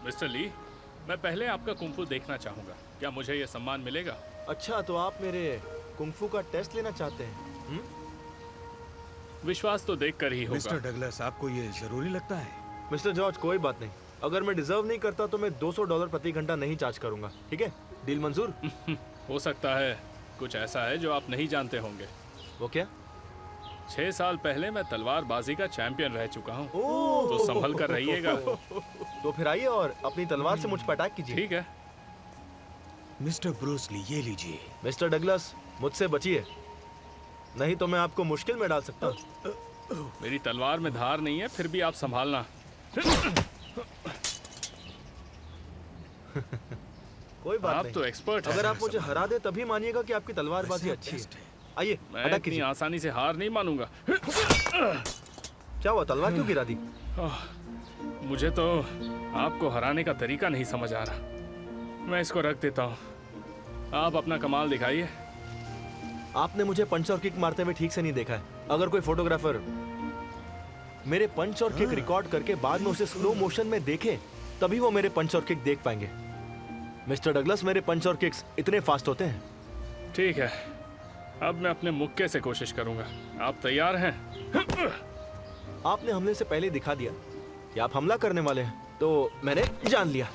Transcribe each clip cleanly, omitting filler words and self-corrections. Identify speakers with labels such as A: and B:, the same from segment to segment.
A: Mister ली, मैं पहले आपका कुंफू देखना चाहूंगा। क्या मुझे ये सम्मान मिलेगा?
B: अच्छा, तो आप मेरे कुंफू का टेस्ट लेना चाहते हैं?
A: विश्वास तो देखकर ही होगा।
C: मिस्टर डगलस, आपको ये जरूरी लगता है?
B: मिस्टर जॉर्ज, कोई बात नहीं। अगर मैं डिजर्व नहीं करता तो मैं $200 प्रति घंटा नहीं चार्ज करूंगा। ठीक है, डील मंजूर?
A: हो सकता है कुछ ऐसा है जो आप नहीं जानते होंगे।
B: वो क्या?
A: 6 साल पहले मैं तलवारबाजी का चैंपियन रह चुका हूँ।
B: ओह!
A: तो संभल कर रहिएगा।
B: तो फिर आइए और अपनी तलवार से मुझ पर अटैक कीजिए।
A: ठीक है।
C: मिस्टर ब्रूस ली, ये लीजिए।
B: मिस्टर डगलस, मुझसे बचिए, नहीं तो मैं आपको मुश्किल में डाल सकता हूँ।
A: मेरी तलवार में धार नहीं है, फिर भी आप संभालना।
B: कोई बात
A: आप
B: नहीं।
A: तो एक्सपर्ट हैं।
B: अगर आप मुझे हरा दे तभी मानिएगा कि आपकी तलवारबाजी अच्छी है। आइए,
A: मैं
B: अटैक
A: इतनी
B: कीजिए।
A: आसानी से हार नहीं मानूंगा।
B: क्या हुआ, तलवार क्यों गिरा दी?
A: मुझे तो आपको हराने का तरीका नहीं समझ आ रहा। मैं इसको रख देता हूँ, आप अपना कमाल दिखाइए।
B: आपने मुझे पंच और किक मारते हुए ठीक से नहीं देखा है। अगर कोई फोटोग्राफर मेरे पंच और किक रिकॉर्ड करके बाद में उसे स्लो मोशन में देखे, तभी वो मेरे पंच और किक देख पाएंगे। मिस्टर डगलस, मेरे पंच और किक्स इतने फास्ट होते हैं।
A: ठीक है, अब मैं अपने मुक्के से कोशिश करूंगा। आप तैयार हैं?
B: आपने हमले से पहले दिखा दिया कि आप हमला करने वाले हैं, तो मैंने जान लिया।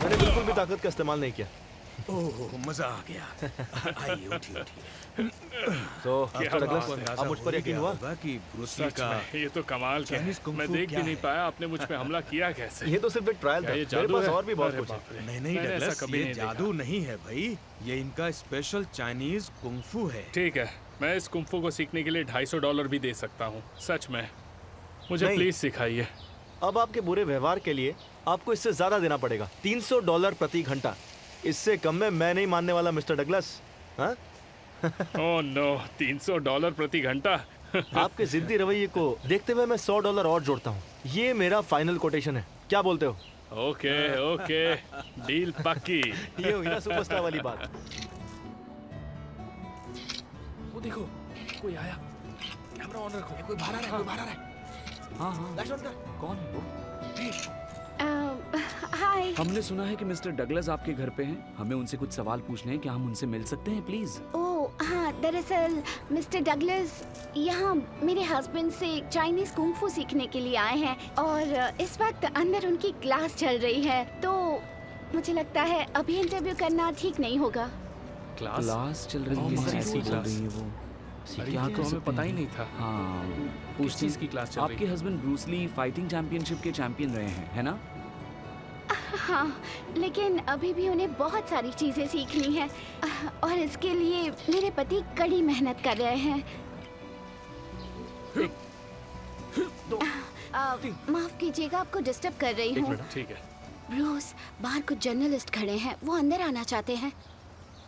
B: मैंने बिल्कुल भी ताकत का इस्तेमाल नहीं किया।
C: ओह, मजा आ गया। आइए, उठिए, उठिए।
B: तो मिस्टर डगलस,
C: आपको अंदाजा
B: अब मुझ पर
C: हो ही
B: यकीन
C: गया
B: हुआ?
C: होगा कि ब्रूस ली
A: सच
C: का
A: में, ये तो कमाल क्या है।
C: चाइनीज कुंग
A: मैं
C: फू
A: देख
C: क्या
A: भी नहीं
C: है?
A: पाया आपने मुझ पे हमला किया कैसे।
B: ये तो सिर्फ एक ट्रायल था।
A: क्या ये
B: मेरे
A: जादू
B: पास
A: है?
B: और भी बहुत
A: अरे
B: कुछ है।
A: बाप रे।
C: नहीं
A: मैंने
C: डगलस,
A: ऐसा कभी
C: ये
A: नहीं
C: जादू
A: देखा।
C: नहीं है भाई, ये इनका स्पेशल चाइनीज कुंग फू है।
A: ठीक है, मैं इस कुंफू को सीखने के लिए $250 भी दे सकता हूँ। सच में, मुझे
B: नहीं।
A: प्लीज सिखाइए।
B: अब आपके बुरे व्यवहार के लिए आपको इससे ज्यादा देना पड़ेगा, $300 प्रति घंटा। इससे कम में मैं नहीं मानने वाला मिस्टर डगलस। हाँ?
A: ओह नो, $300 प्रति घंटा।
B: आपके जिद्दी रवैये को देखते हुए मैं $100 और जोड़ता हूँ। ये मेरा फाइनल कोटेशन है, क्या बोलते हो?
A: ओके ओके, डील पक्की।
B: ये हुई ना सुपरस्टार वाली बात।
A: वो देखो, कोई आया। कैमरा ऑन रखो।
C: कोई बाहर आ रहा है, कोई बाहर आ रहा है।
D: हाँ हाँ,
B: फ्लैश ऑन कर।
D: कौन है वो?
E: हाय।
D: हमने सुना है कि मिस्टर डगलस आपके घर पे हैं। हमें उनसे कुछ सवाल पूछने हैं, क्या हम उनसे मिल सकते हैं प्लीज?
E: ओह हाँ, दरअसल मिस्टर डगलस यहाँ मेरे हस्बैंड से चाइनीज कुंग फू सीखने के लिए आए हैं और इस वक्त अंदर उनकी क्लास चल रही है, तो मुझे लगता है अभी इंटरव्यू करना ठीक नहीं होगा।
D: क्लास चल रही
A: Oh
D: है,
A: my
D: ऐसी बोल
A: God.
D: रही है वो।
A: अरे
D: क्या
A: ये
D: कर
A: तो हमें
D: सकते
A: पता ही
D: हैं?
A: नहीं था।
D: हाँ,
A: किस
D: पूछते
A: चीज़ की क्लास चल रही
D: आपके
A: है?
D: Husband Bruce Lee fighting championship के चैंपियन रहे हैं, है ना?
E: हाँ, लेकिन अभी भी उन्हें बहुत सारी चीजें सीखनी है और इसके लिए मेरे पति कड़ी मेहनत कर रहे हैं। माफ कीजिएगा, आपको डिस्टर्ब कर रही हूँ।
A: ठीक है।
E: ब्रूस, बाहर कुछ जर्नलिस्ट खड़े हैं, वो अंदर आना चाहते हैं।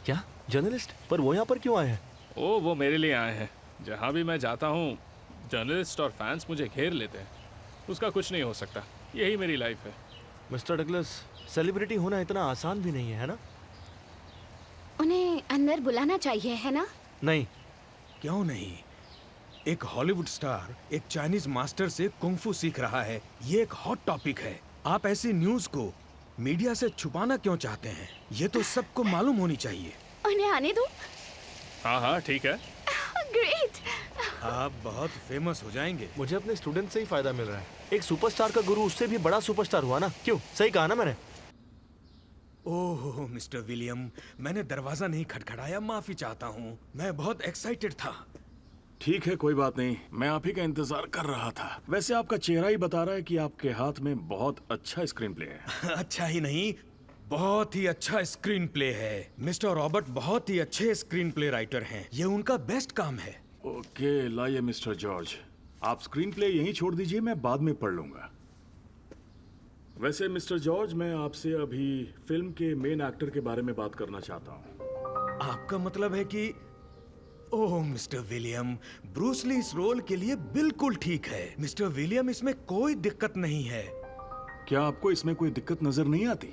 B: क्या जर्नलिस्ट? पर वो यहाँ पर क्यों आए हैं?
A: ओ, वो मेरे लिए आए हैं। जहाँ भी मैं जाता हूँ, जर्नलिस्ट और फैंस मुझे घेर लेते हैं। उसका कुछ नहीं हो सकता, यही मेरी लाइफ है।
B: मिस्टर डगलस, सेलिब्रिटी होना इतना आसान भी नहीं है ना?
E: उन्हें अंदर बुलाना चाहिए, है ना?
B: नहीं।
C: क्यों नहीं? एक हॉलीवुड स्टार एक चाइनीज मास्टर से कुंग फू सीख रहा है, ये एक हॉट टॉपिक है। आप ऐसी न्यूज को मीडिया से छुपाना क्यों चाहते हैं? ये तो सबको मालूम होनी चाहिए।
E: उन्हें आने दो।
A: हाँ हाँ, ठीक है।
E: ग्रेट।
C: आप बहुत फेमस हो जाएंगे।
B: मुझे अपने स्टूडेंट से ही फायदा मिल रहा है। एक सुपरस्टार का गुरु उससे भी बड़ा सुपरस्टार हुआ ना? क्यों? सही कहा ना मैंने?
C: ओह मिस्टर विलियम, मैंने दरवाजा नहीं खटखटाया, माफी चाहता हूँ। मैं बहुत एक्साइटेड था।
F: ठीक है, कोई बात नहीं, मैं आप ही का इंतजार कर रहा था। वैसे आपका चेहरा ही बता रहा है कि आपके हाथ में बहुत अच्छा स्क्रीन प्ले है।
C: अच्छा ही नहीं, बहुत ही अच्छा स्क्रीन प्ले है। मिस्टर रॉबर्ट बहुत ही अच्छे स्क्रीन प्ले राइटर हैं। ये उनका बेस्ट काम है।
F: ओके, लाइए मिस्टर जॉर्ज, आप स्क्रीन प्ले यहीं छोड़ दीजिए, मैं बाद में पढ़ लूंगा। वैसे मिस्टर जॉर्ज, मैं आपसे अभी फिल्म के मेन एक्टर के बारे में बात करना चाहता हूँ।
C: आपका मतलब है कि ओह मिस्टर विलियम, ब्रूस ली इस रोल के लिए बिल्कुल ठीक है। मिस्टर विलियम, इसमें कोई दिक्कत नहीं है।
F: क्या आपको इसमें कोई दिक्कत नजर नहीं आती?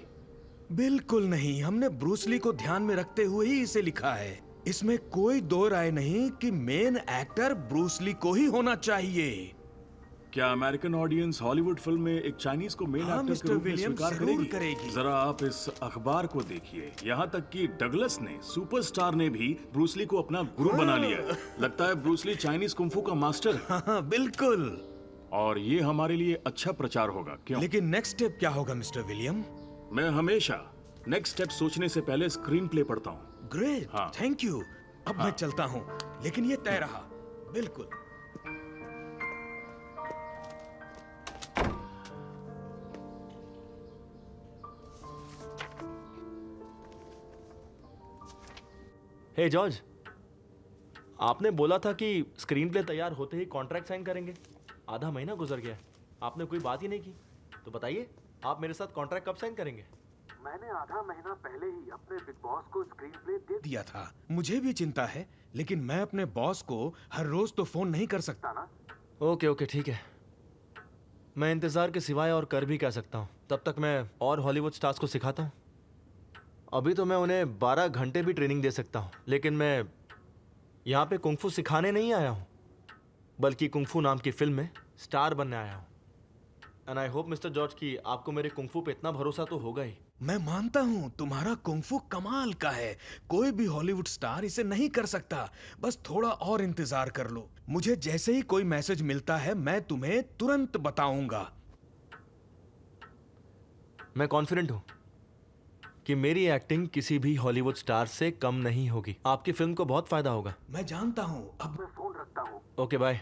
C: बिल्कुल नहीं, हमने ब्रूस ली को ध्यान में रखते हुए ही इसे लिखा है। इसमें कोई दो राय नहीं कि मेन एक्टर ब्रूस ली को ही होना चाहिए।
F: क्या अमेरिकन ऑडियंस हॉलीवुड फिल्म में एक चाइनीज को मेन
C: हाँ,
F: एक्टर
C: मिस्टर
F: के रूप में
C: विलियम्स
F: स्वीकार
C: जरूर करेगी।
F: जरा आप इस अखबार को देखिए। यहाँ तक कि डगलस ने, सुपरस्टार ने भी ब्रूस ली को अपना गुरु बना लिया है। लगता है ब्रूस ली चाइनीज कुंफू का मास्टर है।
C: हाँ, बिल्कुल।
F: और ये हमारे लिए अच्छा प्रचार होगा, क्यों?
C: लेकिन नेक्स्ट स्टेप क्या होगा मिस्टर विलियम?
F: मैं हमेशा नेक्स्ट स्टेप सोचने से पहले स्क्रीन प्ले पढ़ता हूँ।
C: ग्रेट,
F: हाँ।
C: Thank you. अब मैं चलता हूँ, लेकिन ये तय रहा। बिल्कुल।
B: हे जॉर्ज, आपने बोला था कि स्क्रीन प्ले तैयार होते ही कॉन्ट्रैक्ट साइन करेंगे। आधा महीना गुजर गया, आपने कोई बात ही नहीं की। तो बताइए, आप मेरे साथ कॉन्ट्रैक्ट कब साइन करेंगे?
G: मैंने आधा महीना पहले ही अपने बिग बॉस को स्क्रीन प्ले दे
C: दिया था। मुझे भी चिंता है, लेकिन मैं अपने बॉस को हर रोज तो फोन नहीं कर सकता।
G: दिया ना।
B: ओके ओके, ठीक है। मैं इंतज़ार के सिवाय और कर भी क्या सकता हूँ। तब तक मैं और हॉलीवुड स्टार्स को सिखाता हूँ। अभी तो मैं उन्हें 12 घंटे भी ट्रेनिंग दे सकता हूँ, लेकिन मैं यहाँ पे कुंफू सिखाने नहीं आया हूँ, बल्कि कुंफू नाम की फिल्म में स्टार बनने आया हूँ। And I hope mister George कि आपको मेरे कुंफू पे इतना भरोसा तो होगा ही।
C: मैं मानता हूँ तुम्हारा कुंफू कमाल का है। कोई भी हॉलीवुड स्टार इसे नहीं कर सकता। बस थोड़ा और इंतजार कर लो। मुझे जैसे ही कोई मैसेज मिलता है मैं तुम्हें तुरंत बताऊंगा।
B: मैं कॉन्फिडेंट हूँ कि मेरी एक्टिंग किसी भी हॉलीवुड स्टार से कम नहीं होगी। आपकी फिल्म को बहुत फायदा होगा।
C: मैं जानता हूँ। अब
G: मैं फोन रखता हूँ।
B: Okay bye.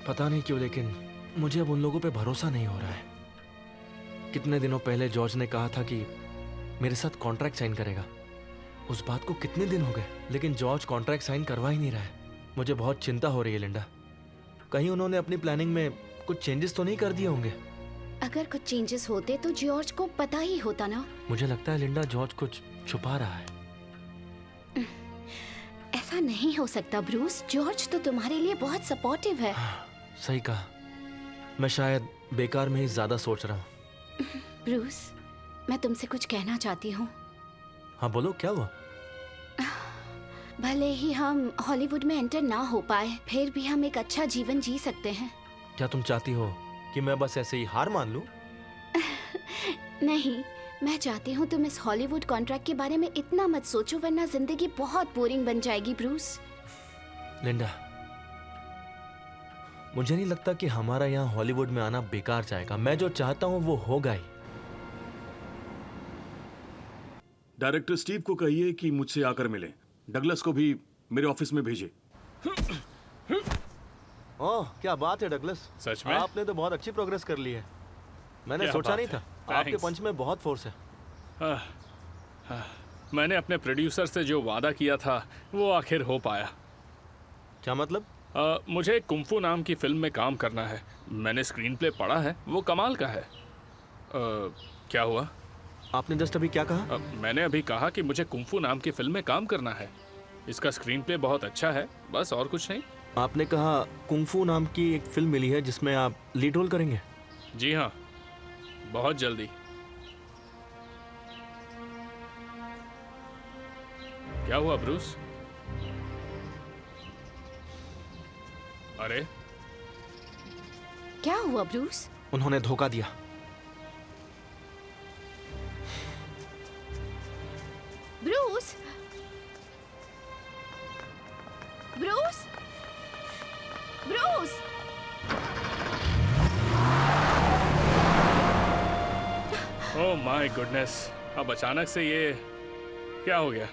B: पता नहीं क्यों, लेकिन मुझे अब उन लोगों पे भरोसा नहीं हो रहा है। कितने दिनों पहले जॉर्ज ने कहा था कि मेरे साथ कॉन्ट्रैक्ट साइन करेगा। उस बात को कितने दिन हो गए, लेकिन जॉर्ज कॉन्ट्रैक्ट साइन करवा ही नहीं रहा है। मुझे बहुत चिंता हो रही है लिंडा। कहीं उन्होंने अपनी प्लानिंग में कुछ चेंजेस तो नहीं कर दिए होंगे?
E: अगर कुछ चेंजेस होते तो जॉर्ज को पता ही होता ना।
B: मुझे लगता है लिंडा जॉर्ज कुछ छुपा रहा है।
E: ऐसा नहीं हो सकता ब्रूस। जॉर्ज तो तुम्हारे लिए बहुत सपोर्टिव है।
B: सही कहा। मैं शायद बेकार में ही ज्यादा सोच रहा हूँ।
E: ब्रूस, मैं तुमसे कुछ कहना चाहती हूँ।
B: हाँ बोलो, क्या हुआ?
E: भले ही हम हॉलीवुड में एंटर ना हो पाए, फिर भी हम एक अच्छा जीवन जी सकते हैं।
B: क्या तुम चाहती हो कि मैं बस ऐसे ही हार मान लूं?
E: नहीं, मैं चाहती हूँ तुम इस हॉलीवुड कॉन्ट्रैक्ट के बारे में इतना मत सोचो, वरना जिंदगी बहुत बोरिंग बन जाएगी ब्रूस।
B: लिंडा, मुझे नहीं लगता कि हमारा यहाँ हॉलीवुड में आना बेकार जाएगा। मैं जो चाहता हूँ वो होगा ही।
F: डायरेक्टर स्टीव को कहिए कि मुझसे आकर मिलें। डगलस को भी मेरे ऑफिस में भेजिए।
B: ओह, क्या बात है डगलस।
A: सच में?
B: आपने तो बहुत अच्छी प्रोग्रेस कर ली है। मैंने
A: क्या
B: सोचा
A: बात
B: नहीं
A: है।
B: था। आपके
A: Thanks.
B: पंच में बहुत फोर्स है।
A: मैंने अपने प्रोड्यूसर से जो वादा किया था वो आखिर हो पाया।
B: क्या मतलब?
A: मुझे कुंफू नाम की फिल्म में काम करना है। मैंने स्क्रीन प्ले पढ़ा है, वो कमाल का है। क्या हुआ?
B: आपने जस्ट अभी क्या कहा?
A: मैंने अभी कहा कि मुझे कुंफू नाम की फिल्म में काम करना है। इसका स्क्रीन प्ले बहुत अच्छा है, बस और कुछ नहीं।
B: आपने कहा कुंफू नाम की एक फिल्म मिली है जिसमें आप लीड रोल करेंगे?
A: जी हाँ, बहुत जल्दी। क्या हुआ ब्रूस? अरे
E: क्या हुआ ब्रूस?
B: उन्होंने धोखा दिया।
E: Bruce, Bruce, Bruce!
A: Oh my goodness, अब अचानक से ये क्या हो गया?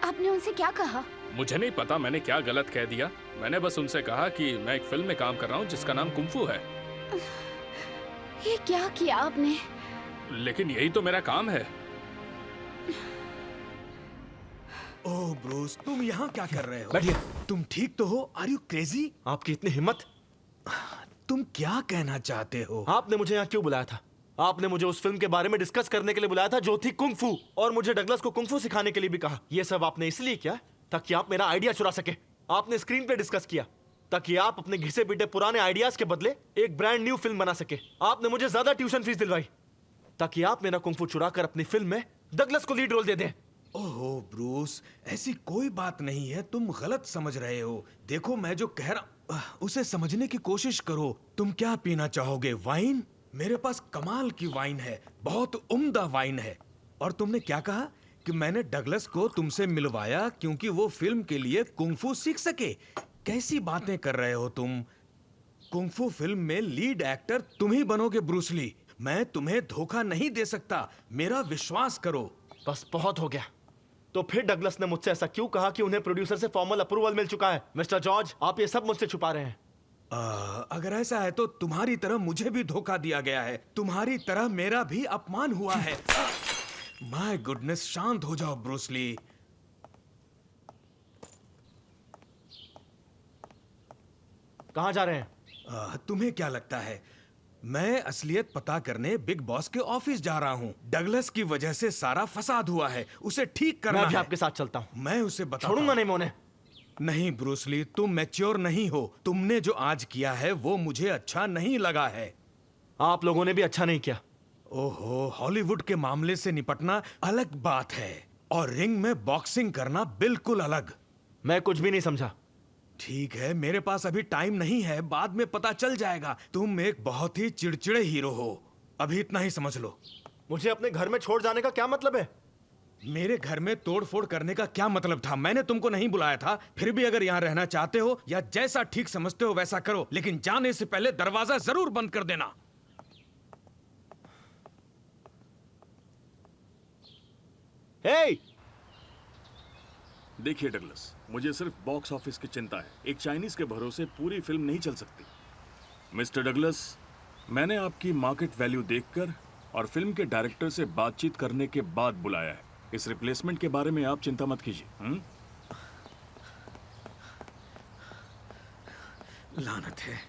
E: आपने उनसे क्या कहा?
A: मुझे नहीं पता मैंने क्या गलत कह दिया। मैंने बस उनसे कहा कि मैं एक फिल्म में काम कर रहा हूँ जिसका नाम कुंफू है।
E: ये क्या किया आपने?
A: लेकिन यही तो मेरा काम है।
C: ओह ब्रूस, तुम यहाँ क्या कर रहे हो?
B: बैठिए।
C: तुम ठीक तो हो? Are you crazy?
B: आपकी इतनी हिम्मत?
C: तुम क्या कहना चाहते हो?
B: आपने मुझे यहाँ क्यों बुलाया था? आपने मुझे उस फिल्म के बारे में डिस्कस करने के लिए बुलाया था जो थी कुंग फू, और मुझे डगलस को कुंग फू सिखाने के लिए भी कहा। ये सब आपने इसलिए किया ताकि आप मेरा आइडिया चुरा सके। आपने स्क्रीन पे डिस्कस किया ताकि आप अपने घिसे पीटे पुराने आइडियाज के बदले एक ब्रांड न्यू फिल्म बना सके। आपने मुझे ज्यादा ट्यूशन फीस दिलवाई ताकि आप मेरा कुंग फू चुरा कर अपनी फिल्म में डगलस को लीड रोल दे दें।
C: ओहो ब्रूस, ऐसी कोई बात नहीं है, तुम गलत समझ रहे हो। देखो मैं जो कह रहा उसे समझने की कोशिश करो। तुम क्या पीना चाहोगे? वाइन? मेरे पास कमाल की वाइन है, बहुत उम्दा वाइन है। और तुमने क्या कहा कि मैंने डगलस को तुमसे मिलवाया क्योंकि वो फिल्म के लिए कुंग-फू सीख सके? कैसी बातें कर रहे हो तुम? कुंग-फू फिल्म में लीड एक्टर तुम ही बनोगे ब्रूस ली। मैं तुम्हें धोखा नहीं दे सकता, मेरा विश्वास करो।
B: बस बहुत हो गया। तो फिर डगलस ने मुझसे ऐसा क्यों कहा कि उन्हें प्रोड्यूसर से फॉर्मल अप्रूवल मिल चुका है? मिस्टर जॉर्ज, आप ये सब मुझसे छुपा रहे हैं।
C: अगर ऐसा है तो तुम्हारी तरह मुझे भी धोखा दिया गया है, तुम्हारी तरह मेरा भी अपमान हुआ है। माय गुडनेस, शांत हो जाओ ब्रूस ली।
B: कहाँ जा रहे हैं?
C: तुम्हें क्या लगता है मैं असलियत पता करने बिग बॉस के ऑफिस जा रहा हूँ? डगलस की वजह से सारा फसाद हुआ है, उसे ठीक करना
B: मैं भी
C: है।
B: आपके साथ चलता हूँ।
C: मैं उसे बताता
B: छोड़ूंगा
C: हूँ।
B: नहीं मैं उन्हें।
C: नहीं ब्रूस ली, तुम मैच्योर नहीं हो। तुमने जो आज किया है वो मुझे अच्छा नहीं लगा है।
B: आप लोगों ने भी अच्छा नहीं किया।
C: ओहो, हॉलीवुड के मामले से निपटना अलग बात है और रिंग में बॉक्सिंग करना बिल्कुल अलग।
B: मैं कुछ भी नहीं समझा।
C: ठीक है, मेरे पास अभी टाइम नहीं है, बाद में पता चल जाएगा। तुम एक बहुत ही चिड़चिड़े हीरो हो, अभी इतना ही समझ लो।
B: मुझे अपने घर में छोड़ जाने का क्या मतलब है?
C: मेरे घर में तोड़फोड़ करने का क्या मतलब था? मैंने तुमको नहीं बुलाया था। फिर भी अगर यहाँ रहना चाहते हो या जैसा ठीक समझते हो वैसा करो, लेकिन जाने से पहले दरवाजा जरूर बंद कर देना।
B: हे!
F: देखिए डगलस, मुझे सिर्फ बॉक्स ऑफिस की चिंता है। एक चाइनीज के भरोसे पूरी फिल्म नहीं चल सकती। मिस्टर डगलस, मैंने आपकी मार्केट वैल्यू देखकर और फिल्म के डायरेक्टर से बातचीत करने के बाद बुलाया है। इस रिप्लेसमेंट के बारे में आप चिंता मत कीजिए।
C: लानत है,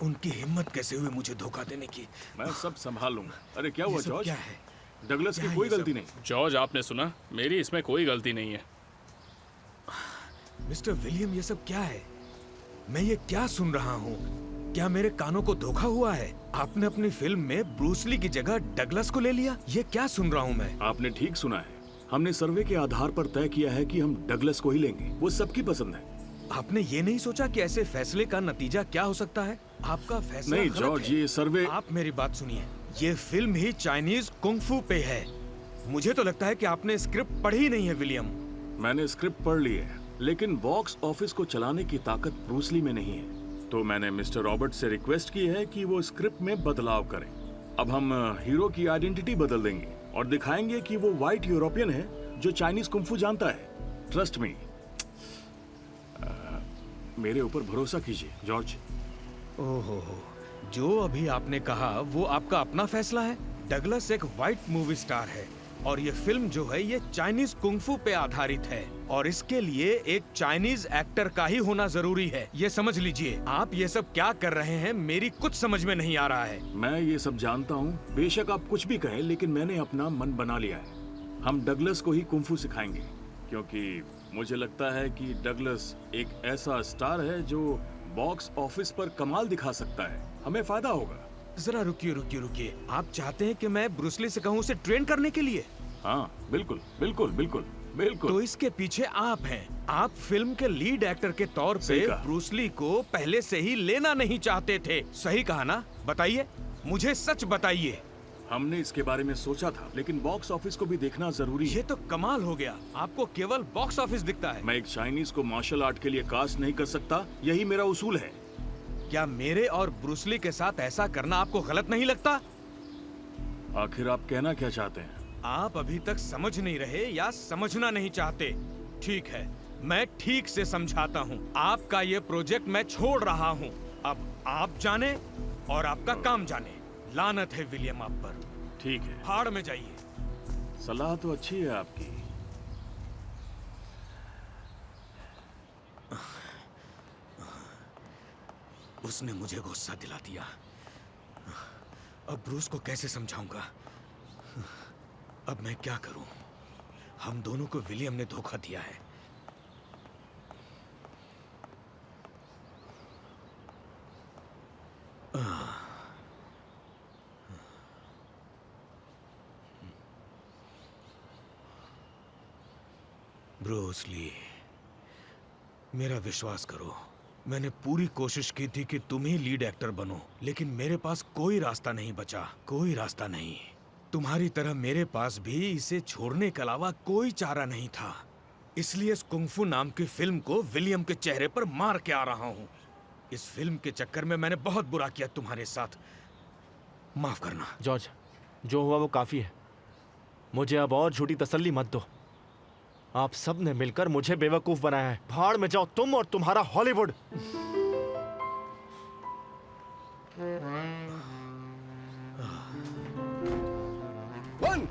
C: उनकी हिम्मत कैसे हुई मुझे धोखा देने की।
F: मैं सब संभाल लूंगा। अरे क्या हुआ
C: ये सब
F: जॉर्ज?
C: क्या है?
F: डगलस
C: क्या
F: की
C: है
F: कोई
C: ये सब?
F: गलती नहीं।
A: जॉर्ज, आपने सुना? मेरी इसमें कोई गलती नहीं है।
C: मिस्टर विलियम, ये सब क्या है? मैं ये क्या सुन रहा हूँ? क्या मेरे कानों को धोखा हुआ है? आपने अपनी फिल्म में ब्रूस ली की जगह डगलस को ले लिया? ये क्या सुन रहा हूँ मैं?
F: आपने ठीक सुना है। हमने सर्वे के आधार पर तय किया है कि हम डगलस को ही लेंगे। वो सबकी पसंद है।
C: आपने ये नहीं सोचा कि ऐसे फैसले का नतीजा क्या हो सकता है? आपका फैसला
F: नहीं
C: गलत
F: जॉर्ज,
C: है।
F: ये सर्वे
C: आप मेरी बात सुनिए, ये फिल्म ही चाइनीज कुंग-फू पे है। मुझे तो लगता है कि आपने स्क्रिप्ट पढ़ी ही नहीं है विलियम।
F: मैंने स्क्रिप्ट पढ़ ली है, लेकिन बॉक्स ऑफिस को चलाने की ताकत ब्रूस ली में नहीं है। तो मैंने मिस्टर रॉबर्ट से रिक्वेस्ट की है कि वो स्क्रिप्ट में बदलाव करें। अब हम हीरो की आइडेंटिटी बदल देंगे और दिखाएंगे कि वो व्हाइट यूरोपियन है जो चाइनीज कुंग-फू जानता है। ट्रस्ट मी, मेरे ऊपर भरोसा कीजिए जॉर्ज।
C: ओहो, जो अभी आपने कहा वो आपका अपना फैसला है। डगलस एक व्हाइट मूवी स्टार है और ये फिल्म जो है ये चाइनीज कुंग-फू पे आधारित है और इसके लिए एक चाइनीज एक्टर का ही होना जरूरी है। ये समझ लीजिए। आप ये सब क्या कर रहे हैं मेरी कुछ समझ में नहीं आ रहा है।
F: मैं ये सब जानता हूँ, बेशक आप कुछ भी कहें, लेकिन मैंने अपना मन बना लिया है। हम डगलस को ही कुंग-फू सिखाएंगे क्योंकि मुझे लगता है कि डगलस एक ऐसा स्टार है जो बॉक्स ऑफिस पर कमाल दिखा सकता है। हमें फायदा होगा।
C: जरा रुकिए। आप चाहते हैं कि मैं ब्रूस ली से कहूँ उसे ट्रेन करने के लिए?
F: हाँ बिल्कुल बिल्कुल बिल्कुल बिल्कुल।
C: तो इसके पीछे आप हैं। आप फिल्म के लीड एक्टर के तौर
F: सही
C: पे
F: कहा।
C: ब्रूस ली को पहले से ही लेना नहीं चाहते थे। सही कहा ना? बताइए, मुझे सच बताइए।
F: हमने इसके बारे में सोचा था, लेकिन बॉक्स ऑफिस को भी देखना जरूरी
C: ये
F: है।
C: तो कमाल हो गया। आपको केवल बॉक्स ऑफिस दिखता है।
F: मैं एक चाइनीज को मार्शल आर्ट के लिए कास्ट नहीं कर सकता, यही मेरा उसूल है।
C: क्या मेरे और ब्रूस ली के साथ ऐसा करना आपको गलत नहीं लगता?
F: आखिर आप कहना क्या चाहते हैं?
C: आप अभी तक समझ नहीं रहे या समझना नहीं चाहते। ठीक है, मैं ठीक से समझाता हूँ। आपका ये प्रोजेक्ट मैं छोड़ रहा हूँ। अब आप जाने और आपका काम जाने। लानत है विलियम आप पर।
F: ठीक है,
C: हाड़ में जाइए।
F: सलाह तो अच्छी है आपकी।
C: उसने मुझे गुस्सा दिला दिया। अब ब्रूस को कैसे समझाऊंगा? अब मैं क्या करूं? हम दोनों को विलियम ने धोखा दिया है। ब्रूस ली, मेरा विश्वास करो, मैंने पूरी कोशिश की थी कि तुम ही लीड एक्टर बनो, लेकिन मेरे पास कोई रास्ता नहीं बचा, कोई रास्ता नहीं। तुम्हारी तरह मेरे पास भी इसे छोड़ने के अलावा कोई चारा नहीं था। इसलिए इस कुंफू नाम की फिल्म को विलियम के चेहरे पर मार के आ रहा हूं। इस फिल्म के चक्कर में मैंने बहुत बुरा किया तुम्हारे साथ, माफ करना।
B: जॉर्ज, जो हुआ वो काफी है। मुझे अब और झूठी तसल्ली मत दो। आप सब ने मिलकर मुझे बेवकूफ बनाया है। भाड़ में जाओ तुम और तुम्हारा हॉलीवुड।
H: वन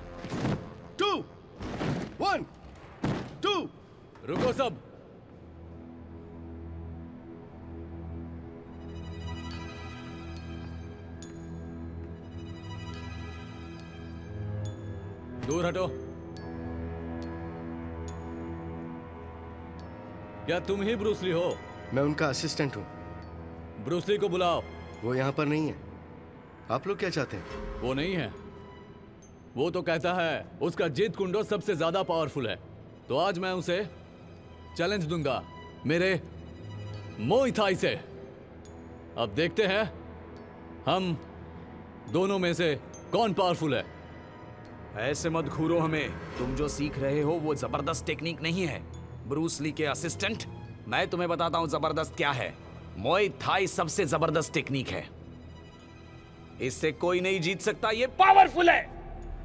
H: टू
D: रुको सब। दूर हटो। क्या तुम ही ब्रूस ली हो?
H: मैं उनका असिस्टेंट हूँ।
D: ब्रूस ली को बुलाओ।
H: वो यहाँ पर नहीं है। आप लोग क्या चाहते हैं?
D: वो नहीं है। वो तो कहता है उसका जीत कुंडो सबसे ज्यादा पावरफुल है। तो आज मैं उसे चैलेंज दूंगा मेरे मोई थाई से। अब देखते हैं हम दोनों में से कौन पावरफुल है।
I: ऐसे मत घूरो हमें। तुम जो सीख रहे हो वो जबरदस्त टेक्निक नहीं है। ब्रूस ली के असिस्टेंट, मैं तुम्हें बताता हूं जबरदस्त क्या है। मोई थाई सबसे जबरदस्त टेक्निक है। इससे कोई नहीं जीत सकता। ये पावरफुल है,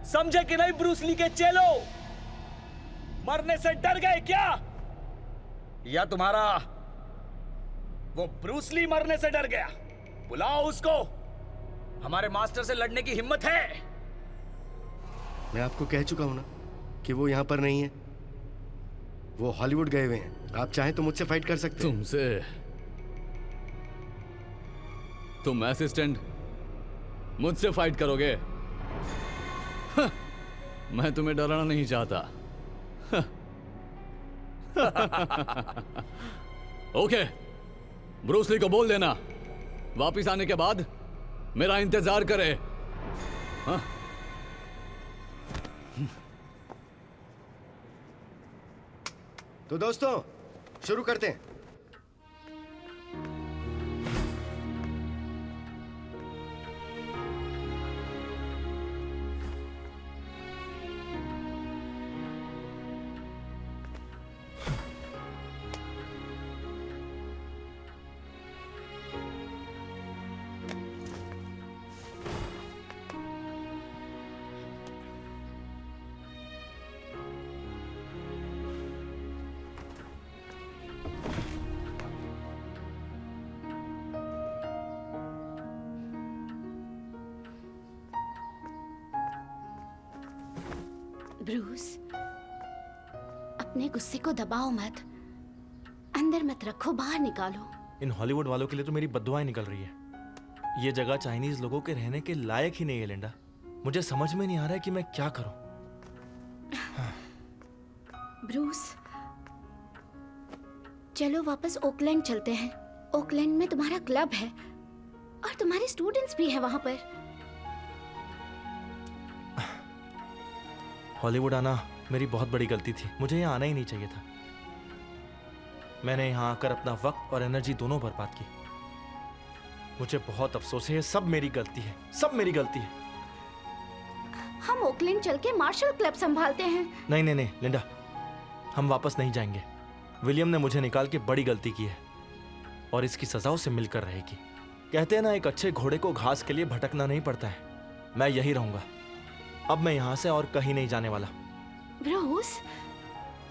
I: समझे कि नहीं? ब्रूस ली के चेलो, मरने से डर गए क्या? या तुम्हारा वो ब्रूस ली मरने से डर गया? बुलाओ उसको। हमारे मास्टर से लड़ने की हिम्मत है?
H: मैं आपको कह चुका हूँ ना कि वो यहाँ पर नहीं है। वो हॉलीवुड गए हुए हैं। आप चाहें तो मुझसे फाइट कर सकते हैं।
D: तुमसे? तुम असिस्टेंट मुझसे फाइट करोगे? हाँ, मैं तुम्हें डराना नहीं चाहता। हाँ। ओके, ब्रूस ली को बोल देना वापिस आने के बाद मेरा इंतजार करे। हाँ?
H: तो दोस्तों शुरू करते हैं।
E: ब्रूस, अपने गुस्से को दबाओ मत, अंदर मत रखो, बाहर निकालो।
B: इन हॉलीवुड वालों के लिए तो मेरी बद्दुआएं निकल रही है। ये जगह चाइनीज लोगों के रहने के लायक ही नहीं है लिंडा। मुझे समझ में नहीं आ रहा है कि मैं क्या करूं।
E: ब्रूस, चलो वापस ओकलैंड चलते हैं। ओकलैंड में तुम्हारा क्लब है और तुम्हारे स्टूडेंट्स भी हैं वहां पर।
B: हॉलीवुड आना मेरी बहुत बड़ी गलती थी। मुझे यहाँ आना ही नहीं चाहिए था। मैंने यहाँ आकर अपना वक्त और एनर्जी दोनों बर्बाद की। मुझे बहुत अफसोस है। ये सब मेरी गलती है, सब मेरी गलती है।
E: हम ओकलैंड चल के मार्शल क्लब संभालते हैं।
B: नहीं नहीं नहीं लिंडा, हम वापस नहीं जाएंगे। विलियम ने मुझे निकाल के बड़ी गलती की है और इसकी सजा उसे मिलकर रहेगी। कहते हैं ना, एक अच्छे घोड़े को घास के लिए भटकना नहीं पड़ता है। मैं यही रहूंगा। अब मैं यहाँ से और कहीं नहीं जाने वाला।
E: ब्रूस,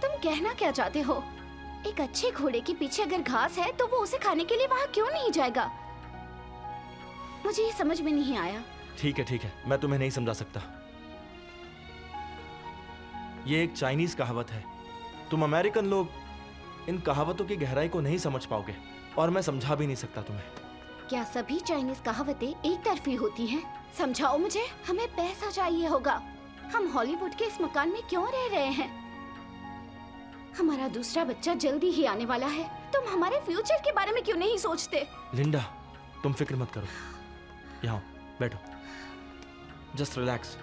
E: तुम कहना क्या चाहते हो? एक अच्छे घोड़े के पीछे अगर घास है तो वो उसे खाने के लिए वहां क्यों नहीं जाएगा? मुझे ये समझ में नहीं आया।
B: ठीक है, मैं तुम्हें नहीं समझा सकता। ये एक चाइनीज कहावत है। तुम अमेरिकन लोग इन कहावतों की गहराई को नहीं समझ पाओगे और मैं समझा भी नहीं सकता तुम्हें।
E: क्या सभी चाइनीज कहावतें एक तरफी होती हैं? समझाओ मुझे। हमें पैसा चाहिए होगा। हम हॉलीवुड के इस मकान में क्यों रह रहे हैं? हमारा दूसरा बच्चा जल्दी ही आने वाला है। तुम हमारे फ्यूचर के बारे में क्यों नहीं सोचते?
B: लिंडा, तुम फिक्र मत करो। यहाँ बैठो, जस्ट रिलैक्स।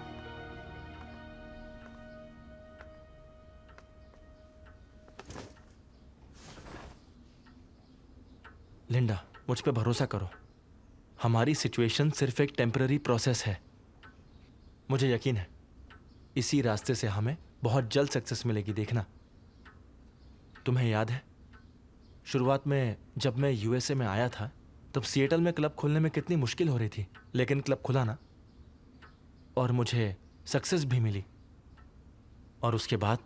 B: लिंडा, मुझ पे भरोसा करो। हमारी सिचुएशन सिर्फ एक टेम्पररी प्रोसेस है। मुझे यकीन है इसी रास्ते से हमें बहुत जल्द सक्सेस मिलेगी, देखना। तुम्हें याद है शुरुआत में जब मैं यूएसए में आया था तब सिएटल में क्लब खोलने में कितनी मुश्किल हो रही थी, लेकिन क्लब खुला ना, और मुझे सक्सेस भी मिली। और उसके बाद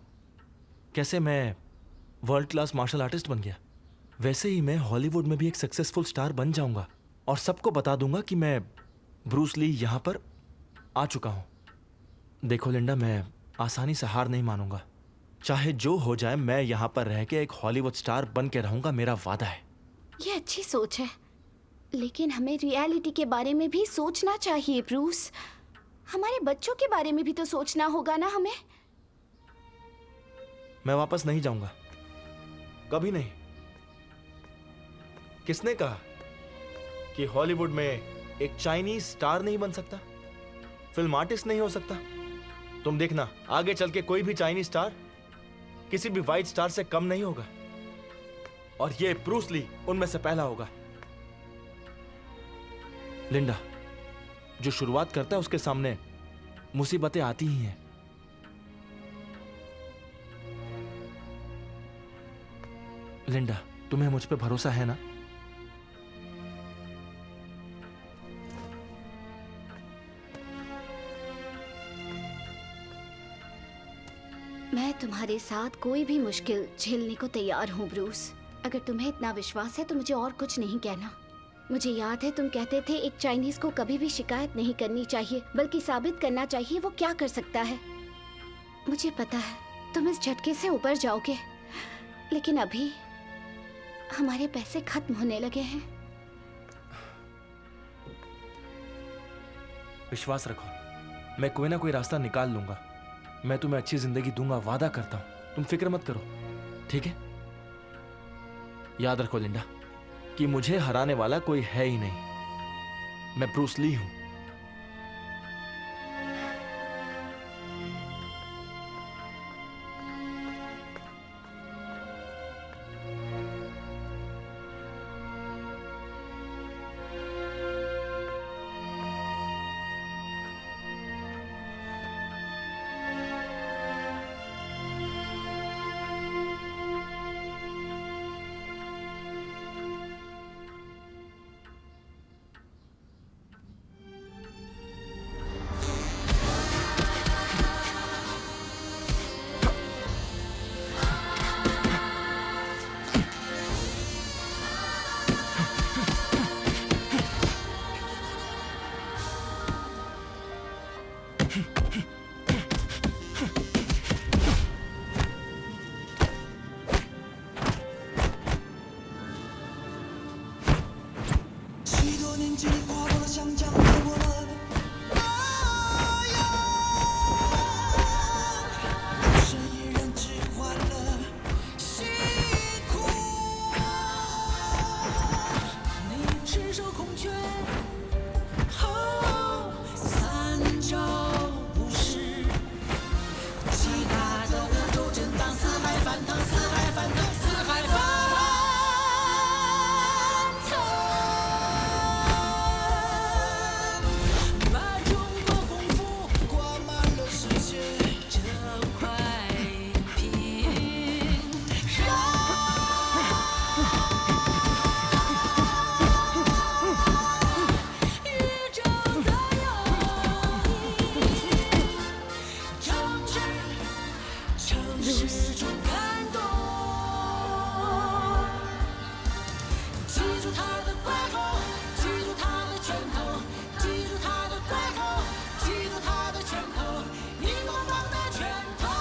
B: कैसे मैं वर्ल्ड क्लास मार्शल आर्टिस्ट बन गया, वैसे ही मैं हॉलीवुड में भी एक सक्सेसफुल स्टार बन जाऊंगा और सबको बता दूंगा कि मैं ब्रूस ली यहां पर आ चुका हूं। देखो लिंडा, मैं आसानी से हार नहीं मानूंगा। चाहे जो हो जाए, मैं यहां पर रह के एक हॉलीवुड स्टार बन के रहूंगा, मेरा वादा है।
E: ये अच्छी सोच है, लेकिन हमें रियलिटी के बारे में भी सोचना चाहिए ब्रूस। हमारे बच्चों के बारे में भी तो सोचना होगा ना हमें।
B: मैं वापस नहीं जाऊंगा, कभी नहीं। किसने कहा कि हॉलीवुड में एक चाइनीज स्टार नहीं बन सकता, फिल्म आर्टिस्ट नहीं हो सकता? तुम देखना, आगे चल के कोई भी चाइनीज स्टार किसी भी वाइट स्टार से कम नहीं होगा, और ये ब्रूस ली उनमें से पहला होगा। लिंडा, जो शुरुआत करता है उसके सामने मुसीबतें आती ही हैं। लिंडा, तुम्हें मुझ पे भरोसा है ना?
E: मैं तुम्हारे साथ कोई भी मुश्किल झेलने को तैयार हूँ ब्रूस। अगर तुम्हें इतना विश्वास है तो मुझे और कुछ नहीं कहना। मुझे याद है तुम कहते थे एक चाइनीज को कभी भी शिकायत नहीं करनी चाहिए, बल्कि साबित करना चाहिए वो क्या कर सकता है। मुझे पता है तुम इस झटके से ऊपर जाओगे, लेकिन अभी हमारे पैसे खत्म होने लगे हैं।
B: विश्वास रखो, मैं कोई ना कोई रास्ता निकाल लूंगा। मैं तुम्हें अच्छी जिंदगी दूंगा, वादा करता हूं। तुम फिक्र मत करो, ठीक है? याद रखो लिंडा कि मुझे हराने वाला कोई है ही नहीं। मैं ब्रूस ली हूं।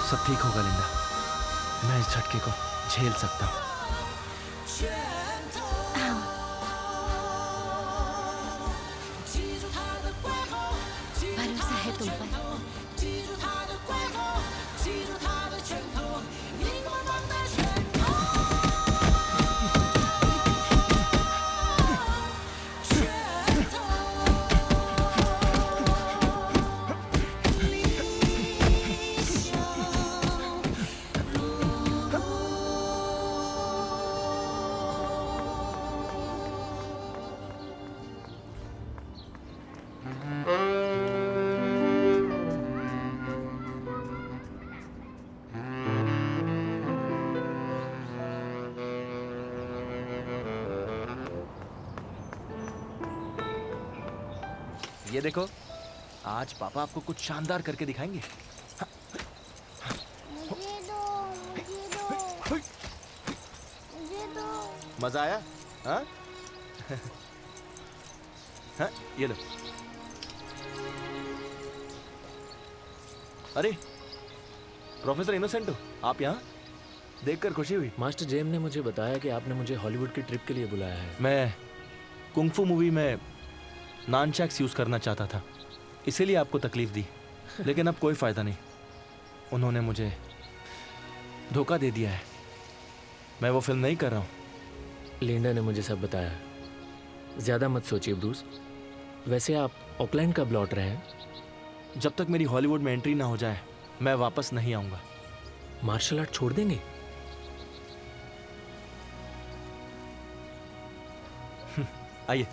B: सब ठीक होगा लिंडा, मैं इस झटके को झेल सकता हूँ। ये देखो, आज पापा आपको कुछ शानदार करके दिखाएंगे।
E: मुझे दो।
B: मजा आया? हाँ? हाँ, ये लो। अरे प्रोफेसर इनोसेंटो, आप यहाँ? देखकर खुशी हुई।
J: मास्टर जेम ने मुझे बताया कि आपने मुझे हॉलीवुड की ट्रिप के लिए बुलाया है।
B: मैं कुंग-फू मूवी में नानचैक्स यूज करना चाहता था, इसीलिए आपको तकलीफ दी, लेकिन अब कोई फायदा नहीं। उन्होंने मुझे धोखा दे दिया है। मैं वो फिल्म नहीं कर रहा हूँ।
J: लिंडा ने मुझे सब बताया। ज्यादा मत सोचिए ब्रूस। वैसे आप ऑकलैंड कब लौट रहे हैं?
B: जब तक मेरी हॉलीवुड में एंट्री ना हो जाए मैं वापस नहीं आऊंगा।
J: मार्शल आर्ट छोड़ देंगे?
B: आइए।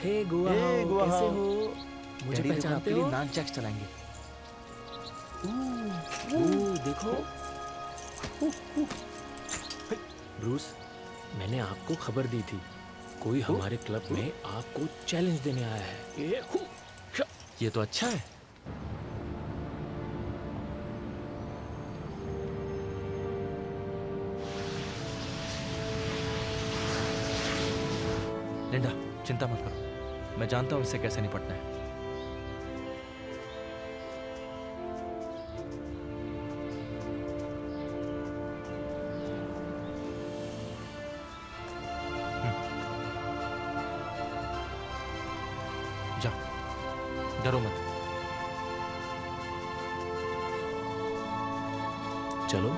J: हे गुआ,
B: हे गुआ,
J: कैसे हो? मुझे
B: डैडी
J: पहचानते
B: आपके लिए
J: हो?
B: नानचैक्स चलाएंगे।
J: देखो ब्रूस, मैंने आपको खबर दी थी, कोई हमारे क्लब में आपको चैलेंज देने आया है।
B: ये तो अच्छा है। लिंडा, चिंता मत करो, मैं जानता हूं इससे कैसे निपटना है। जाओ, डरो मत।
J: चलो।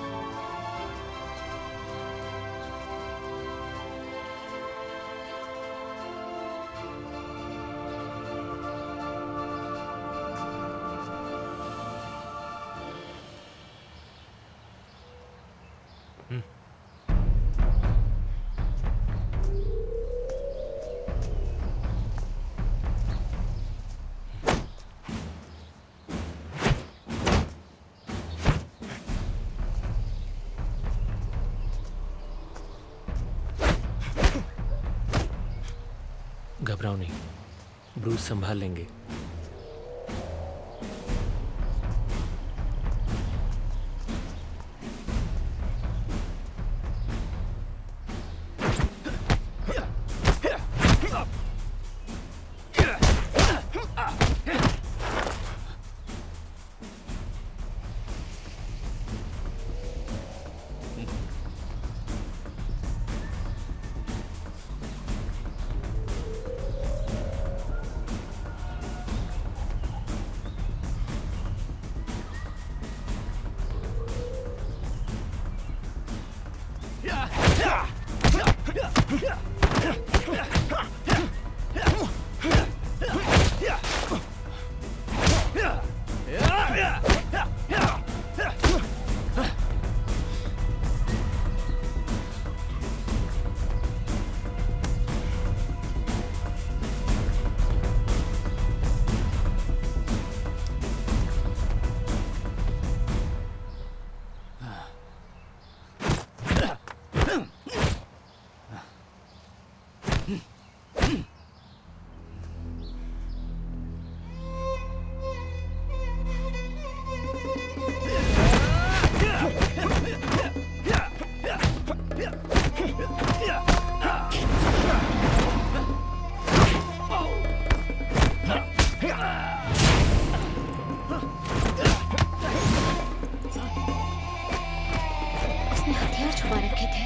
J: घबराओ नहीं, ब्रूस संभाल लेंगे।
E: उसने हथियार छुपा रखे थे।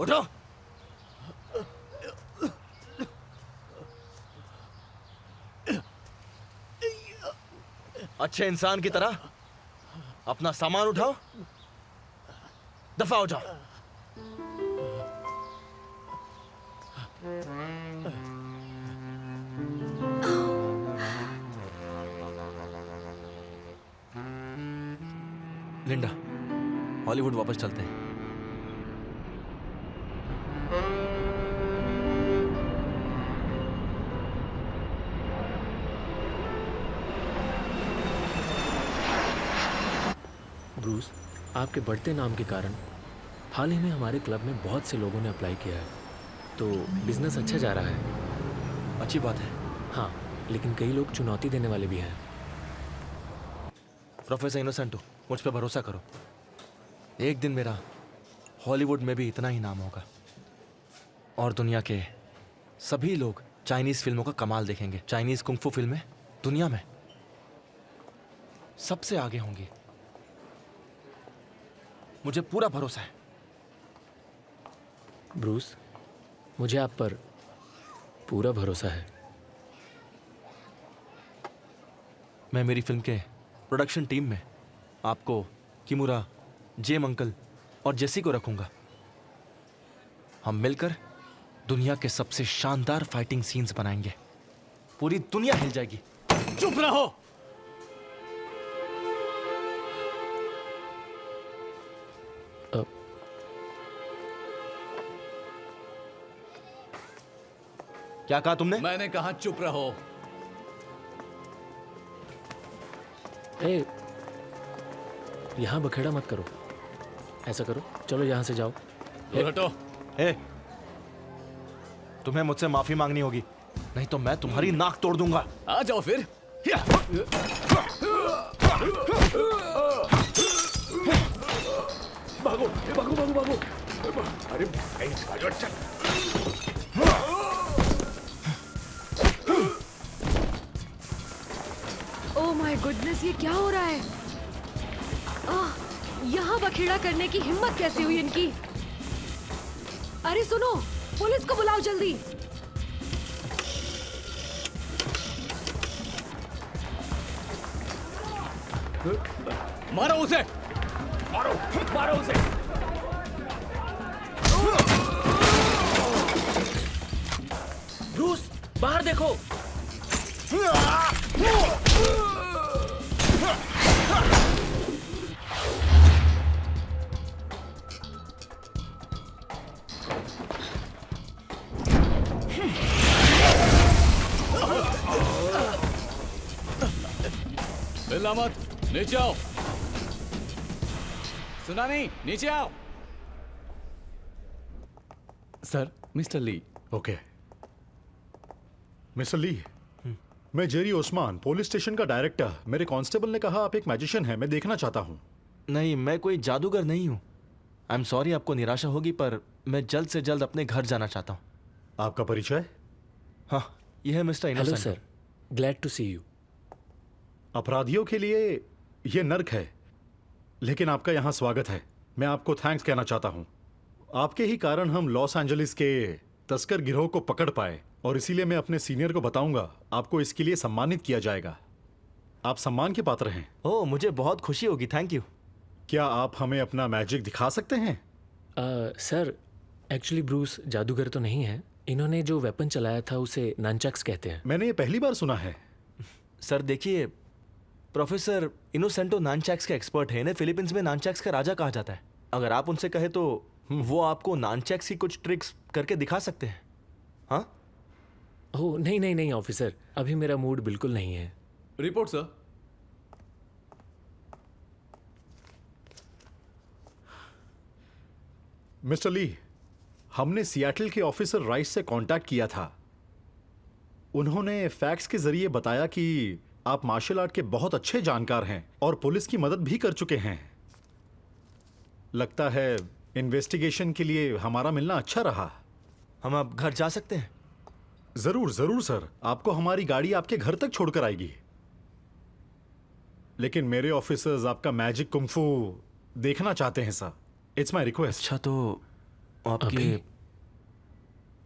B: उठो। अच्छे इंसान की तरह अपना सामान उठाओ, दफा हो जाओ। लिंडा, हॉलीवुड वापस चलते हैं।
J: ब्रूस, आपके बढ़ते नाम के कारण हाल ही में हमारे क्लब में बहुत से लोगों ने अप्लाई किया है, तो बिजनेस अच्छा जा रहा है।
B: अच्छी बात है।
J: हाँ, लेकिन कई लोग चुनौती देने वाले भी हैं।
B: प्रोफेसर इनोसेंटो, मुझ पे भरोसा करो। एक दिन मेरा हॉलीवुड में भी इतना ही नाम होगा और दुनिया के सभी लोग चाइनीज फिल्मों का कमाल देखेंगे। चाइनीज कुंग-फू फिल्में दुनिया में सबसे आगे होंगी, मुझे पूरा भरोसा है।
J: ब्रूस, मुझे आप पर पूरा भरोसा है।
B: मैं मेरी फिल्म के प्रोडक्शन टीम में आपको, किमुरा, जेम अंकल और जेसी को रखूंगा। हम मिलकर दुनिया के सबसे शानदार फाइटिंग सीन्स बनाएंगे। पूरी दुनिया हिल जाएगी।
D: चुप रहो।
B: क्या कहा तुमने?
D: मैंने कहा चुप रहो।
J: ए, यहाँ बखेड़ा मत करो। ऐसा करो, चलो यहाँ से जाओ।
D: हटो।
B: तुम्हें मुझसे माफी मांगनी होगी, नहीं तो मैं तुम्हारी नाक तोड़ दूंगा।
D: आ जाओ फिर।
F: भागो भागो भागो भागो। अरे भाई, चल।
K: ओह माय गुडनेस, ये क्या हो रहा है? यहाँ बखेड़ा करने की हिम्मत कैसे हुई इनकी? अरे सुनो, पुलिस को बुलाओ जल्दी।
D: मारो उसे।
F: मारो मारो उसे।
J: ब्रूस, बाहर देखो।
D: हिलना मत, नीचे आओ। सुना नहीं? नीचे आओ। सर, मिस्टर ली।
L: ओके। मिस्टर ली, मैं जेरी ओस्मान, पुलिस स्टेशन का डायरेक्टर। मेरे कांस्टेबल ने कहा आप एक मैजिशियन हैं, मैं देखना चाहता हूं।
B: नहीं, मैं कोई जादूगर नहीं हूं। आई एम सॉरी, आपको निराशा होगी, पर मैं जल्द से जल्द अपने घर जाना चाहता हूं।
L: आपका परिचय?
B: हाँ, यह है mister
J: hello
B: innocent.
J: Sir, glad to see you.
L: अपराधियों के लिए यह नर्क है, लेकिन आपका यहां स्वागत है। मैं आपको थैंक्स कहना चाहता हूं। आपके ही कारण हम लॉस एंजलिस के तस्कर गिरोह को पकड़ पाए, और इसीलिए मैं अपने सीनियर को बताऊंगा, आपको इसके लिए सम्मानित किया जाएगा। आप सम्मान के पात्र हैं।
B: ओह, मुझे बहुत खुशी होगी, थैंक यू।
L: क्या आप हमें अपना मैजिक दिखा सकते हैं?
J: सर, एक्चुअली ब्रूस जादूगर तो नहीं है। इन्होंने जो वेपन चलाया था उसे ननचक्स कहते हैं।
L: मैंने ये पहली बार सुना है।
B: सर देखिए, प्रोफेसर इनोसेंटो नानचैक्स के एक्सपर्ट हैं। इन्हें फिलीपींस में नानचैक्स का राजा कहा जाता है। अगर आप उनसे कहे तो वो आपको नानचैक्स की कुछ ट्रिक्स करके दिखा सकते हैं। हाँ?
J: ओह नहीं नहीं नहीं ऑफिसर, अभी मेरा मूड बिल्कुल नहीं है।
D: Report sir.
L: मिस्टर ली, हमने सियाटल के ऑफिसर राइस से कांटेक्ट किया था। उन्होंने फैक्ट्स के जरिए बताया कि आप मार्शल आर्ट के बहुत अच्छे जानकार हैं और पुलिस की मदद भी कर चुके हैं। लगता है इन्वेस्टिगेशन के लिए हमारा मिलना अच्छा रहा।
B: हम अब घर जा सकते हैं?
L: जरूर जरूर सर, आपको हमारी गाड़ी आपके घर तक छोड़कर आएगी। लेकिन मेरे ऑफिसर्स आपका मैजिक कुंग फू देखना चाहते हैं सर। It's my request.
B: अच्छा, तो आपके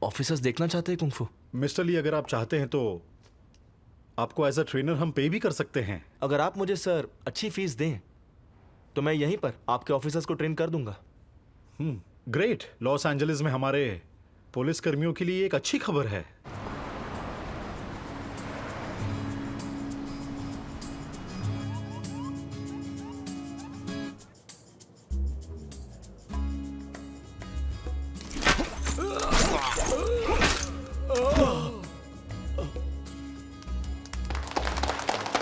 B: ऑफिसर्स देखना चाहते हैं कुंफू?
L: मिस्टर ली, अगर आप चाहते हैं तो आपको एज अ ट्रेनर हम पे भी कर सकते हैं।
B: अगर आप मुझे सर अच्छी फीस दें तो मैं यहीं पर आपके ऑफिसर्स को ट्रेन कर दूंगा।
L: ग्रेट। लॉस एंजलिस में हमारे पुलिस कर्मियों के लिए एक अच्छी खबर है।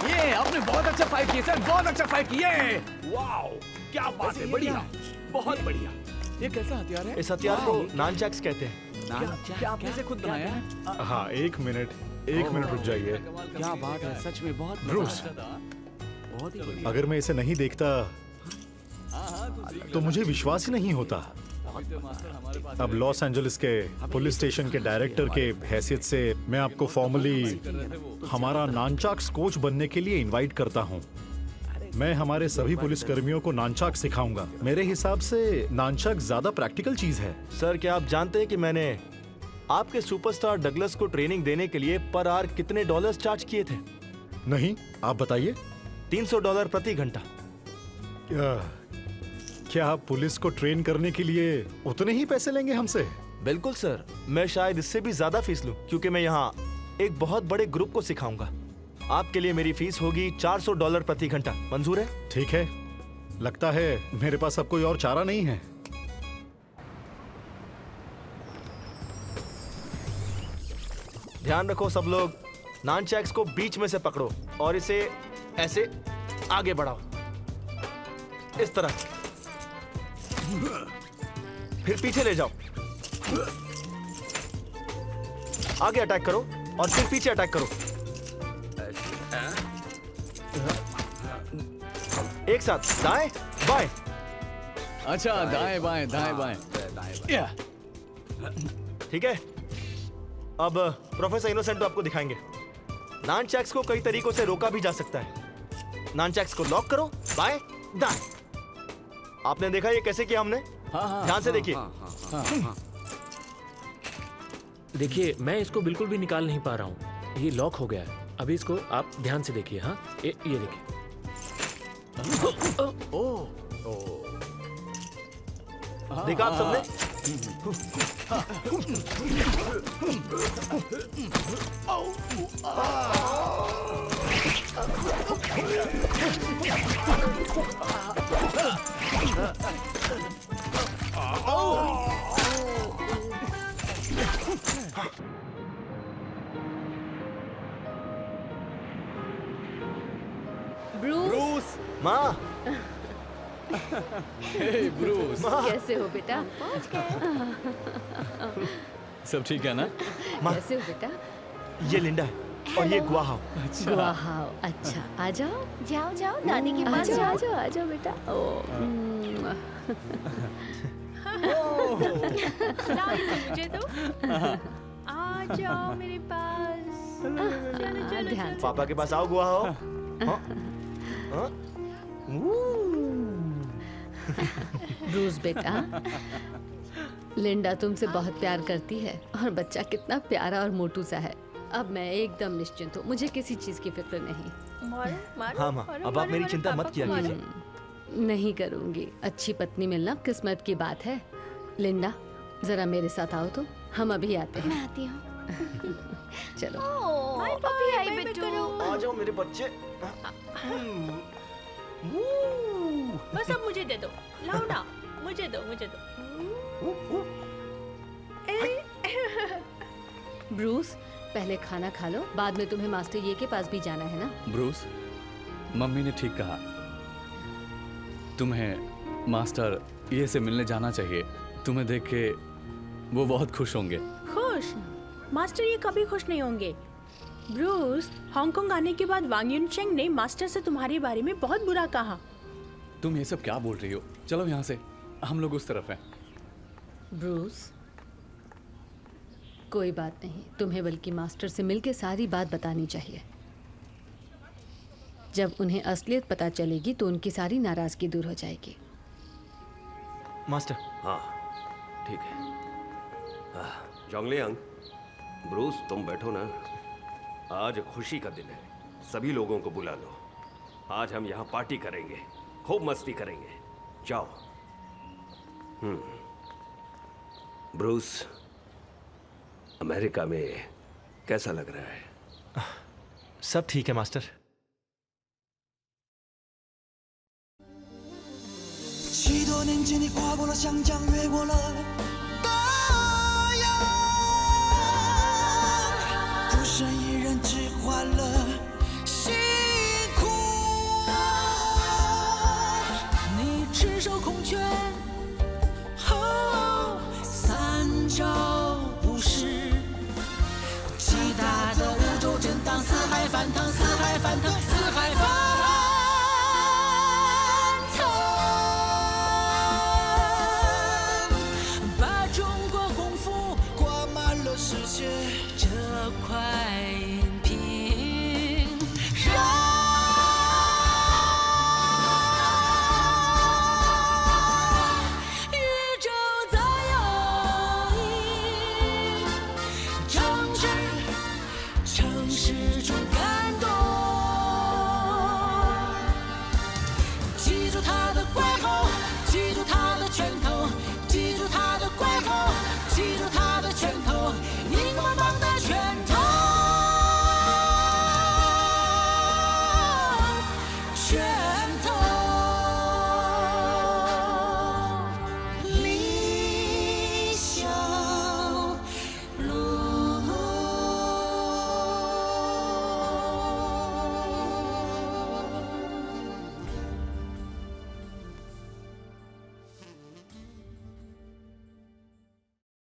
D: ये आपने बहुत अच्छा फाइट किया सर, बहुत अच्छा फाइट किया।
I: वाओ, क्या बात है, बढ़िया, बहुत बढ़िया।
D: ये कैसा हथियार है?
B: इस हथियार को नानचैक्स कहते हैं।
D: क्या आपने इसे खुद बनाया है?
L: हाँ, एक मिनट रुक जाइए।
I: क्या बात है, सच में बहुत
L: ब्रूस,
I: बहुत ही बढ़िया।
L: अगर मैं इसे नहीं देखता तो मुझे विश्वास ही नहीं होता। अब लॉस एंजलिस के पुलिस स्टेशन के डायरेक्टर के हैसियत से मैं आपको फॉर्मली हमारा नानचाक्स कोच बनने के लिए इनवाइट करता हूं। मैं हमारे सभी पुलिस कर्मियों को नानचाक सिखाऊंगा। मेरे हिसाब से नानचाक ज्यादा प्रैक्टिकल चीज है।
B: सर, क्या आप जानते हैं कि मैंने आपके सुपरस्टार डगलस को ट्रेनिंग देने के लिए पर आवर कितने डॉलर्स चार्ज किए थे?
L: नहीं, आप बताइए।
B: $300 प्रति घंटा।
L: क्या आप पुलिस को ट्रेन करने के लिए उतने ही पैसे लेंगे हमसे?
B: बिल्कुल सर, मैं शायद इससे भी ज्यादा फीस लूं, क्योंकि मैं यहाँ एक बहुत बड़े ग्रुप को सिखाऊंगा। आपके लिए मेरी फीस होगी $400 प्रति घंटा। मंजूर है?
L: ठीक है। लगता है मेरे पास अब कोई और चारा नहीं है।
B: ध्यान रखो सब लोग, नानचैक्स को बीच में से पकड़ो और इसे ऐसे आगे बढ़ाओ, इस तरह। फिर पीछे ले जाओ, आगे अटैक करो और फिर पीछे अटैक करो। एक साथ दाएं बाएं।
D: अच्छा, दाएं बाएं, दाएं बाएं।
B: ठीक है। अब प्रोफेसर इनोसेंट आपको दिखाएंगे। नानचैक्स को कई तरीकों से रोका भी जा सकता है। नानचैक्स को लॉक करो, बाएं दाएं। आपने देखा ये कैसे किया हमने? ध्यान से देखिए।
J: देखिए, मैं इसको बिल्कुल भी निकाल नहीं पा रहा हूँ। ये लॉक हो गया है। अभी इसको आप ध्यान से देखिए। हाँ, ये देखिए।
B: देखा आप सबने?
K: ब्रूस,
B: माँ,
D: हे ब्रूस,
K: कैसे हो बेटा?
D: सब ठीक है ना?
K: कैसे हो बेटा?
B: ये लिंडा है और ये गुआहाओ।
K: गुआहाओ, अच्छा, आ जाओ।
E: जाओ जाओ दादी के
K: आ
E: पास
K: जाओ, आ
E: जाओ।
K: जाओ, आ जाओ बेटा।
M: मुझे तो आ जाओ मेरे पास। चलो चलो
K: ध्यान से।
B: पापा के पास आओ गुआहाओ। हाँ? हाँ?
K: ब्रूस बेटा, लिंडा तुमसे बहुत प्यार करती है और बच्चा कितना प्यारा और मोटू सा है। अब मैं एकदम निश्चिंत हूँ, मुझे किसी चीज की फिक्र नहीं।
B: हाँ माँ, अब आप मेरी चिंता मत किया कीजिए।
K: नहीं करूंगी। अच्छी पत्नी मिलना किस्मत की बात है। लिंडा, जरा मेरे साथ आओ तो। हम अभी आते हैं।
E: मैं आती हूँ।
K: चलो।
E: अभी आई बिट्टू।
B: आ जाओ मेरे बच्चे।
M: बस अब मुझे दे दो, लाओ ना, मुझे दो, मुझे दो।
K: ब्रूस, पहले खाना खा लो, बाद में तुम्हें मास्टर ये के पास भी जाना है ना।
D: ब्रूस, मम्मी ने ठीक कहा। तुम्हें मास्टर ये से मिलने जाना चाहिए। तुम्हें देख के वो बहुत खुश होंगे।
M: खुश? मास्टर ये कभी खुश नहीं होंगे। ब्रूस, हांगकांग आने के बाद वांग युनचेंग ने मास्टर से तुम्हारे बारे में बहुत बुरा कहा।
D: तुम ये सब क्या बोल रही हो? चलो यहाँ से, हम लोग उस तरफ हैं।
K: ब्रूस, कोई बात नहीं, तुम्हें बल्कि मास्टर से मिलके सारी बात बतानी चाहिए। जब उन्हें असलियत पता चलेगी तो उनकी सारी नाराजगी दूर हो जाएगी।
B: मास्टर।
I: हाँ, ठीक है।
N: जोंगलियांग, ब्रूस तुम बैठो ना। आज खुशी का दिन है, सभी लोगों को बुला लो। आज हम यहाँ पार्टी करेंगे, खूब मस्ती करेंगे। जाओ। ब्रूस, अमेरिका में कैसा लग रहा है?
B: सब ठीक है मास्टर।
O: 许多年前，你跨过了湘江，越过了大洋，孤身一人，只换了辛苦。你赤手空拳，三招不实，极大的宇宙震荡，四海翻腾，四海翻腾，四海翻腾。世界这块。